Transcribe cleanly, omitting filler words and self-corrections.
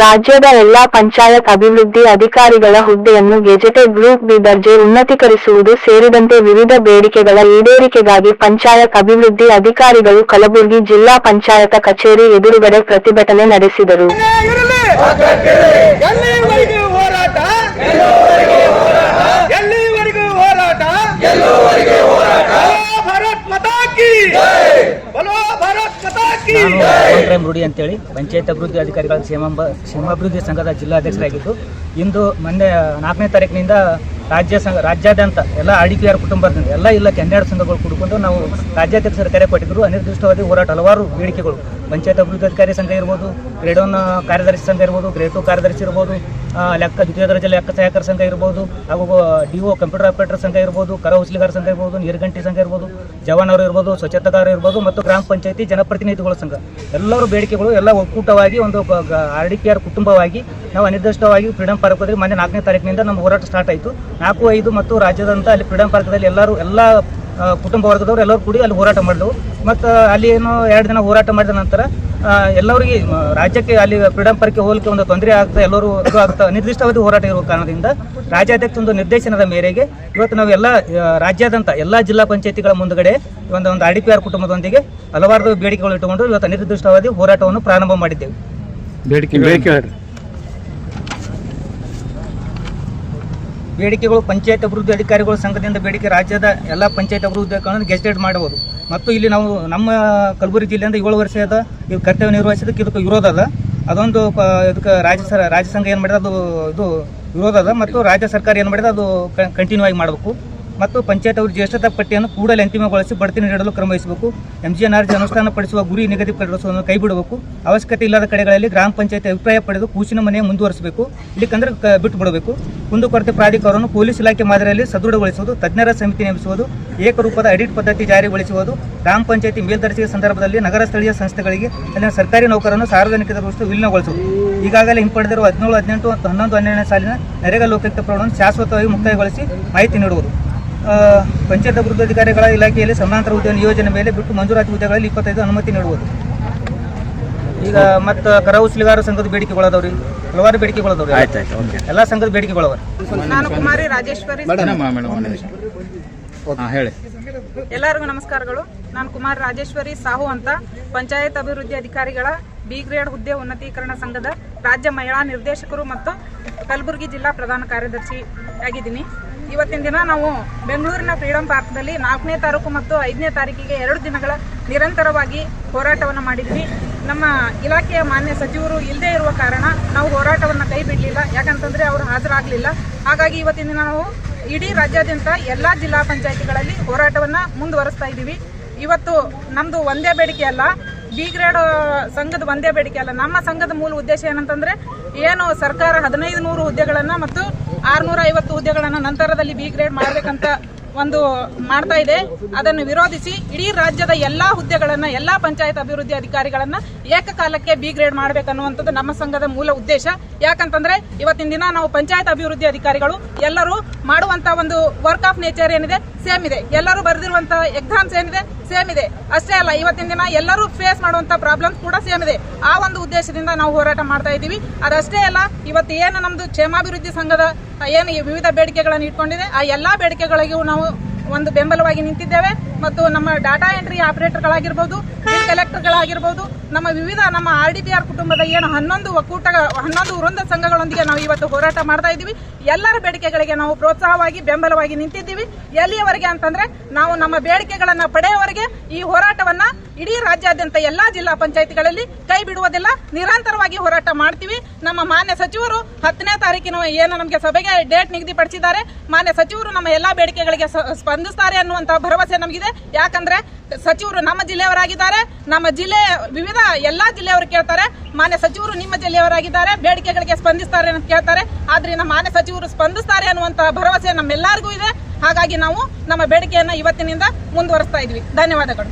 ರಾಜ್ಯದ ಎಲ್ಲಾ ಪಂಚಾಯತ್ ಅಭಿವೃದ್ಧಿ ಅಧಿಕಾರಿಗಳ ಹುದ್ದೆಯನ್ನು ಗೆಜೆಟೆಡ್ ಗ್ರೂಪ್ ಬಿ ದರ್ಜೆ ಉನ್ನತೀಕರಿಸುವುದು ಸೇರಿದಂತೆ ವಿವಿಧ ಬೇಡಿಕೆಗಳ ಈಡೇರಿಕೆಗಾಗಿ ಪಂಚಾಯತ್ ಅಭಿವೃದ್ಧಿ ಅಧಿಕಾರಿಗಳು ಕಲಬುರಗಿ ಜಿಲ್ಲಾ ಪಂಚಾಯತ ಕಚೇರಿ ಎದುರುಗಡೆ ಪ್ರತಿಭಟನೆ ನಡೆಸಿದರು. ನಾನು ರೂಢಿ ಅಂತೇಳಿ ಪಂಚಾಯತ್ ಅಭಿವೃದ್ಧಿ ಅಧಿಕಾರಿಗಳ ಕ್ಷೇಮಾಭಿವೃದ್ಧಿ ಸಂಘದ ಜಿಲ್ಲಾಧ್ಯಕ್ಷರಾಗಿದ್ದು, ಇಂದು ಮೊನ್ನೆ 4ನೇ ತಾರೀಕಿನಿಂದ ರಾಜ್ಯಾದ್ಯಂತ ಎಲ್ಲ RDPR ಕುಟುಂಬದಿಂದ ಎಲ್ಲ ಇಲಾಖೆ 12 ಸಂಘಗಳು ಕೂಡಿಕೊಂಡು ನಾವು ರಾಜ್ಯಾಧ್ಯಕ್ಷರ ಕರೆ ಕೊಟ್ಟಿದ್ರು. ಅನಿರ್ದಿಷ್ಟವಾದಿ ಹೋರಾಟ ಹಲವಾರು ಬೇಡಿಕೆಗಳು, ಪಂಚಾಯತ್ ಅಭಿವೃದ್ಧಿ ಅಧಿಕಾರಿ ಸಂಘ ಇರ್ಬೋದು, ಗ್ರೇಡ್ 1 ಕಾರ್ಯದರ್ಶಿ ಸಂಘ ಇರ್ಬೋದು, ಗ್ರೇಡ್ 2 ಕಾರ್ಯದರ್ಶಿ ಇರ್ಬೋದು, ದ್ವಿತೀಯ ದರ್ಜೆ ಲೆಕ್ಕ ಸಹಾಯಕರ ಸಂಘ ಇರ್ಬೋದು, ಹಾಗೂ DO ಕಂಪ್ಯೂಟರ್ ಆಪರೇಟರ್ ಸಂಘ ಇರ್ಬೋದು, ಕರ ಉಸ್ಲಿಗಾರ ಸಂಘ ಇರ್ಬೋದು, ನೀರ್ಗಂಟಿ ಸಂಘ ಇರ್ಬೋದು, ಜವಾನರು ಇರ್ಬೋದು, ಸ್ವಚ್ಛತಾಗಾರರು ಇರ್ಬೋದು ಮತ್ತು ಗ್ರಾಮ ಪಂಚಾಯತಿ ಜನಪ್ರತಿನಿಧಿಗಳ ಸಂಘ ಎಲ್ಲರೂ ಬೇಡಿಕೆಗಳು ಎಲ್ಲ ಒಕ್ಕೂಟವಾಗಿ ಒಂದು RDPR ಕುಟುಂಬವಾಗಿ ನಾವು ಅನಿರ್ದಿಷ್ಟವಾಗಿ ಫ್ರೀಡಂ ಪಾರ್ಕ್ ಹೋದ್ರೆ ಮೊನ್ನೆ 4ನೇ ತಾರೀಕಿನಿಂದ ನಮ್ಮ ಹೋರಾಟ ಸ್ಟಾರ್ಟ್ ಆಯಿತು. 4, 5 ಮತ್ತು ರಾಜ್ಯದಂತ ಅಲ್ಲಿ ಫ್ರೀಡಂ ಪಾರ್ಕ್ದಲ್ಲಿ ಎಲ್ಲ ಕುಟುಂಬ ವರ್ಗದವರು ಎಲ್ಲರೂ ಕೂಡಿ ಅಲ್ಲಿ ಹೋರಾಟ ಮಾಡಿದೆವು. ಮತ್ತು ಅಲ್ಲಿ ಏನು 2 ದಿನ ಹೋರಾಟ ಮಾಡಿದ ನಂತರ ಎಲ್ಲರಿಗೆ ರಾಜ್ಯಕ್ಕೆ ಅಲ್ಲಿ ಫ್ರೀಡಂ ಪಾರ್ಕ್ಗೆ ಹೋಗಲಿಕ್ಕೆ ಒಂದು ತೊಂದರೆ ಆಗ್ತಾ ಎಲ್ಲರೂ ಇದು ಆಗ್ತಾ ನಿರ್ದಿಷ್ಟವಾದ ಹೋರಾಟ ಇರುವ ಕಾರಣದಿಂದ ರಾಜ್ಯಾಧ್ಯಕ್ಷ ಒಂದು ನಿರ್ದೇಶನದ ಮೇರೆಗೆ ಇವತ್ತು ನಾವು ಎಲ್ಲ ರಾಜ್ಯಾದ್ಯಂತ ಎಲ್ಲ ಜಿಲ್ಲಾ ಪಂಚಾಯತಿಗಳ ಮುಂದುಗಡೆ ಒಂದು RDPR ಕುಟುಂಬದೊಂದಿಗೆ ಹಲವಾರು ಬೇಡಿಕೆಗಳು ಇಟ್ಟುಕೊಂಡು ಇವತ್ತು ಅನಿರ್ದಿಷ್ಟವಾದಿ ಹೋರಾಟವನ್ನು ಪ್ರಾರಂಭ ಮಾಡಿದ್ದೇವೆ. ಬೇಡಿಕೆಗಳು ಪಂಚಾಯತ್ ಅಭಿವೃದ್ಧಿ ಅಧಿಕಾರಿಗಳ ಸಂಘದಿಂದ ಬೇಡಿಕೆ ರಾಜ್ಯದ ಎಲ್ಲ ಪಂಚಾಯತ್ ಅಭಿವೃದ್ಧಿ ಅಧಿಕಾರಿಗಳನ್ನು ಗೆಜೆಟೆಡ್ ಮಾಡಬಹುದು. ಮತ್ತು ಇಲ್ಲಿ ನಾವು ನಮ್ಮ ಕಲಬುರಗಿ ಜಿಲ್ಲೆಯಿಂದ 7 ವರ್ಷದ ಇದು ಕರ್ತವ್ಯ ನಿರ್ವಹಿಸೋದಕ್ಕೆ ಇದಕ್ಕೆ ವಿರೋಧ ಅದ. ಅದೊಂದು ಇದಕ್ಕೆ ರಾಜ್ಯ ಸಂಘ ಏನು ಮಾಡಿದೆ ಅದು ಇದು ವಿರೋಧ ಅದ. ಮತ್ತು ರಾಜ್ಯ ಸರ್ಕಾರ ಏನು ಮಾಡಿದೆ ಅದು ಕಂಟಿನ್ಯೂ ಆಗಿ ಮಾಡಬೇಕು. ಮತ್ತು ಪಂಚಾಯತ್ ಅವರು ಜ್ಯೇಷ್ಠತಾ ಪಟ್ಟಿಯನ್ನು ಕೂಡಲೇ ಅಂತಿಮಗೊಳಿಸಿ ಬಡ್ತಿ ನೀಡಲು ಕ್ರಮ ವಹಿಸಬೇಕು. MGNRG ಅನುಷ್ಠಾನಪಡಿಸುವ ಗುರಿ ನಿಗದಿಪಡಿಸುವುದನ್ನು ಕೈಬಿಡಬೇಕು. ಅವಶ್ಯಕತೆ ಇಲ್ಲದ ಕಡೆಗಳಲ್ಲಿ ಗ್ರಾಮ ಪಂಚಾಯತ್ ಅಭಿಪ್ರಾಯ ಪಡೆದು ಕೂಸಿನ ಮನೆ ಮುಂದುವರಿಸಬೇಕು. ಇಲ್ಲಿಕಂದ್ರೆ ಬಿಟ್ಟು ಬಿಡಬೇಕು. ಕುಂದುಕೊರತೆ ಪ್ರಾಧಿಕಾರವನ್ನು ಪೊಲೀಸ್ ಇಲಾಖೆ ಮಾದರಿಯಲ್ಲಿ ಸದೃಢಗೊಳಿಸುವುದು, ತಜ್ಞರ ಸಮಿತಿ ನೇಮಿಸುವುದು, ಏಕರೂಪದ ಆಡಿಟ್ ಪದ್ಧತಿ ಜಾರಿಗೊಳಿಸುವುದು, ಗ್ರಾಮ ಪಂಚಾಯತಿ ಮೇಲ್ದರ್ಜೆಯ ಸಂದರ್ಭದಲ್ಲಿ ನಗರ ಸ್ಥಳೀಯ ಸಂಸ್ಥೆಗಳಿಗೆ ಅಲ್ಲಿನ ಸರ್ಕಾರಿ ನೌಕರನ್ನು ಸಾರ್ವಜನಿಕ ದೃಷ್ಟಿ ವಿಲೀನಗೊಳಿಸುವುದು. ಈಗಾಗಲೇ ಹಿಂಪಡೆದಿರುವ 17, 18 ಮತ್ತು 11, 12ನೇ ಸಾಲಿನ ನರೇಗಾ ಲೋಕಾಯುಕ್ತ ಪ್ರಕರಣವನ್ನು ಶಾಶ್ವತವಾಗಿ ಮುಕ್ತಾಯಗೊಳಿಸಿ ಮಾಹಿತಿ ನೀಡುವುದು. ಪಂಚಾಯತ್ ಅಭಿವೃದ್ಧಿ ಅಧಿಕಾರಿಗಳ ಇಲಾಖೆಯಲ್ಲಿ ಸಮಾನಾಂತರ ಹುದ್ದೆ ನಿಯೋಜನೆ ಮೇಲೆ ಬಿಟ್ಟು ಮಂಜೂರಾತಿ ಹುದ್ದೆಗಳಲ್ಲಿ 25 ಅನುಮತಿ ನೀಡುವುದು. ಈಗ ಮತ್ತು ಕರ ಉಸ್ಲಿಗಾರ ಸಂಘದ ಬೇಡಿಕೆಗಳದವ್ರಿ, ಹಲವಾರು ಬೇಡಿಕೆಗಳದವ್ರಿ, ಎಲ್ಲ ಸಂಘದ ಬೇಡಿಕೆಗಳವ. ನಾನು ಕುಮಾರಿ ರಾಜೇಶ್ವರಿ. ಹೇಳಿ. ಎಲ್ಲರಿಗೂ ನಮಸ್ಕಾರಗಳು. ನಾನು ಕುಮಾರಿ ರಾಜೇಶ್ವರಿ ಸಾಹು ಅಂತ ಪಂಚಾಯತ್ ಅಭಿವೃದ್ಧಿ ಅಧಿಕಾರಿಗಳ B ಗ್ರೇಡ್ ಹುದ್ದೆ ಉನ್ನತೀಕರಣ ಸಂಘದ ರಾಜ್ಯ ಮಹಿಳಾ ನಿರ್ದೇಶಕರು ಮತ್ತು ಕಲಬುರಗಿ ಜಿಲ್ಲಾ ಪ್ರಧಾನ ಕಾರ್ಯದರ್ಶಿ ಆಗಿದ್ದೀನಿ. ಇವತ್ತಿನ ದಿನ ನಾವು ಬೆಂಗಳೂರಿನ ಫ್ರೀಡಂ ಪಾರ್ಕ್ನಲ್ಲಿ 4ನೇ ತಾರೀಕು ಮತ್ತು 5ನೇ ತಾರೀಕಿಗೆ 2 ದಿನಗಳ ನಿರಂತರವಾಗಿ ಹೋರಾಟವನ್ನು ಮಾಡಿದ್ವಿ. ನಮ್ಮ ಇಲಾಖೆಯ ಮಾನ್ಯ ಸಚಿವರು ಇಲ್ಲದೇ ಇರುವ ಕಾರಣ ನಾವು ಹೋರಾಟವನ್ನು ಕೈ ಬಿಡಲಿಲ್ಲ. ಯಾಕಂತಂದರೆ ಅವರು ಹಾಜರಾಗಲಿಲ್ಲ. ಹಾಗಾಗಿ ಇವತ್ತಿನ ದಿನ ನಾವು ಇಡೀ ರಾಜ್ಯಾದ್ಯಂತ ಎಲ್ಲ ಜಿಲ್ಲಾ ಪಂಚಾಯತಿಗಳಲ್ಲಿ ಹೋರಾಟವನ್ನು ಮುಂದುವರಿಸ್ತಾ ಇದ್ದೀವಿ. ಇವತ್ತು ನಮ್ಮದು ಒಂದೇ ಬೇಡಿಕೆ ಅಲ್ಲ, B ಗ್ರೇಡ್ ಸಂಘದ ಒಂದೇ ಬೇಡಿಕೆ ಅಲ್ಲ. ನಮ್ಮ ಸಂಘದ ಮೂಲ ಉದ್ದೇಶ ಏನಂತಂದರೆ ಏನು ಸರ್ಕಾರ 1500 ಹುದ್ದೆಗಳನ್ನು ಮತ್ತು 650 ಹುದ್ದೆಗಳನ್ನು ನಂತರದಲ್ಲಿ B ಗ್ರೇಡ್ ಮಾಡಬೇಕಂತ ಒಂದು ಮಾಡ್ತಾ ಇದೆ. ಅದನ್ನು ವಿರೋಧಿಸಿ ಇಡೀ ರಾಜ್ಯದ ಎಲ್ಲಾ ಹುದ್ದೆಗಳನ್ನು ಎಲ್ಲ ಪಂಚಾಯತ್ ಅಭಿವೃದ್ಧಿ ಅಧಿಕಾರಿಗಳನ್ನ ಏಕಕಾಲಕ್ಕೆ B ಗ್ರೇಡ್ ಮಾಡಬೇಕನ್ನುವಂಥದ್ದು ನಮ್ಮ ಸಂಘದ ಮೂಲ ಉದ್ದೇಶ. ಯಾಕಂತಂದ್ರೆ ಇವತ್ತಿನ ದಿನ ನಾವು ಪಂಚಾಯತ್ ಅಭಿವೃದ್ಧಿ ಅಧಿಕಾರಿಗಳು ಎಲ್ಲರೂ ಮಾಡುವಂತ ಒಂದು ವರ್ಕ್ ಆಫ್ ನೇಚರ್ ಏನಿದೆ ಸೇಮ್ ಇದೆ, ಎಲ್ಲರೂ ಬರೆದಿರುವಂತ ಎಕ್ಸಾಮ್ಸ್ ಏನಿದೆ ಸೇಮ್ ಇದೆ. ಅಷ್ಟೇ ಅಲ್ಲ, ಇವತ್ತಿನ ದಿನ ಎಲ್ಲರೂ ಫೇಸ್ ಮಾಡುವಂತ ಪ್ರಾಬ್ಲಮ್ಸ್ ಕೂಡ ಸೇಮ್ ಇದೆ. ಆ ಒಂದು ಉದ್ದೇಶದಿಂದ ನಾವು ಹೋರಾಟ ಮಾಡ್ತಾ ಇದ್ದೀವಿ. ಅದಷ್ಟೇ ಅಲ್ಲ, ಇವತ್ತು ಏನು ನಮ್ದು ಕ್ಷೇಮಾಭಿವೃದ್ಧಿ ಸಂಘದ ಏನು ವಿವಿಧ ಬೇಡಿಕೆಗಳನ್ನು ಇಟ್ಕೊಂಡಿದೆ ಆ ಎಲ್ಲಾ ಬೇಡಿಕೆಗಳಿಗೂ ನಾವು ಒಂದು ಬೆಂಬಲವಾಗಿ ನಿಂತಿದ್ದೇವೆ. ಮತ್ತು ನಮ್ಮ ಡಾಟಾ ಎಂಟ್ರಿ ಆಪರೇಟರ್ಗಳಾಗಿರ್ಬೋದು, ಬಿಲ್ ಕಲೆಕ್ಟರ್ಗಳಾಗಿರ್ಬೋದು, ನಮ್ಮ ವಿವಿಧ ನಮ್ಮ RDPR ಕುಟುಂಬದ ಏನು 11 ವೃಂದ ಸಂಘಗಳೊಂದಿಗೆ ನಾವು ಇವತ್ತು ಹೋರಾಟ ಮಾಡ್ತಾ ಇದ್ದೀವಿ. ಎಲ್ಲರ ಬೇಡಿಕೆಗಳಿಗೆ ನಾವು ಪ್ರೋತ್ಸಾಹವಾಗಿ ಬೆಂಬಲವಾಗಿ ನಿಂತಿದ್ದೀವಿ. ಎಲ್ಲಿಯವರೆಗೆ ಅಂತಂದ್ರೆ ನಾವು ನಮ್ಮ ಬೇಡಿಕೆಗಳನ್ನ ಪಡೆಯುವವರೆಗೆ ಈ ಹೋರಾಟವನ್ನ ಇಡೀ ರಾಜ್ಯಾದ್ಯಂತ ಎಲ್ಲಾ ಜಿಲ್ಲಾ ಪಂಚಾಯತಿಗಳಲ್ಲಿ ಕೈ ಬಿಡುವುದಿಲ್ಲ, ನಿರಂತರವಾಗಿ ಹೋರಾಟ ಮಾಡ್ತೀವಿ. ನಮ್ಮ ಮಾನ್ಯ ಸಚಿವರು 10ನೇ ತಾರೀಕಿನ ಏನು ನಮಗೆ ಸಭೆಗೆ ಡೇಟ್ ನಿಗದಿಪಡಿಸಿದ್ದಾರೆ, ಮಾನ್ಯ ಸಚಿವರು ನಮ್ಮ ಎಲ್ಲಾ ಬೇಡಿಕೆಗಳಿಗೆ ಸ್ಪಂದಿಸ್ತಾರೆ ಅನ್ನುವಂತ ಭರವಸೆ ನಮಗಿದೆ. ಯಾಕಂದ್ರೆ ಸಚಿವರು ನಮ್ಮ ಜಿಲ್ಲೆಯವರಾಗಿದ್ದಾರೆ, ನಮ್ಮ ಜಿಲ್ಲೆ ವಿವಿಧ ಎಲ್ಲಾ ಜಿಲ್ಲೆಯವರು ಕೇಳ್ತಾರೆ, ಮಾನ್ಯ ಸಚಿವರು ನಿಮ್ಮ ಜಿಲ್ಲೆಯವರಾಗಿದ್ದಾರೆ, ಬೇಡಿಕೆಗಳಿಗೆ ಸ್ಪಂದಿಸ್ತಾರೆ ಅಂತ ಕೇಳ್ತಾರೆ. ಆದ್ರಿಂದ ಮಾನ್ಯ ಸಚಿವರು ಸ್ಪಂದಿಸ್ತಾರೆ ಅನ್ನುವಂತ ಭರವಸೆ ನಮ್ಮೆಲ್ಲರಿಗೂ ಇದೆ. ಹಾಗಾಗಿ ನಾವು ನಮ್ಮ ಬೇಡಿಕೆಯನ್ನ ಇವತ್ತಿನಿಂದ ಮುಂದುವರಿಸ್ತಾ ಇದ್ವಿ. ಧನ್ಯವಾದಗಳು.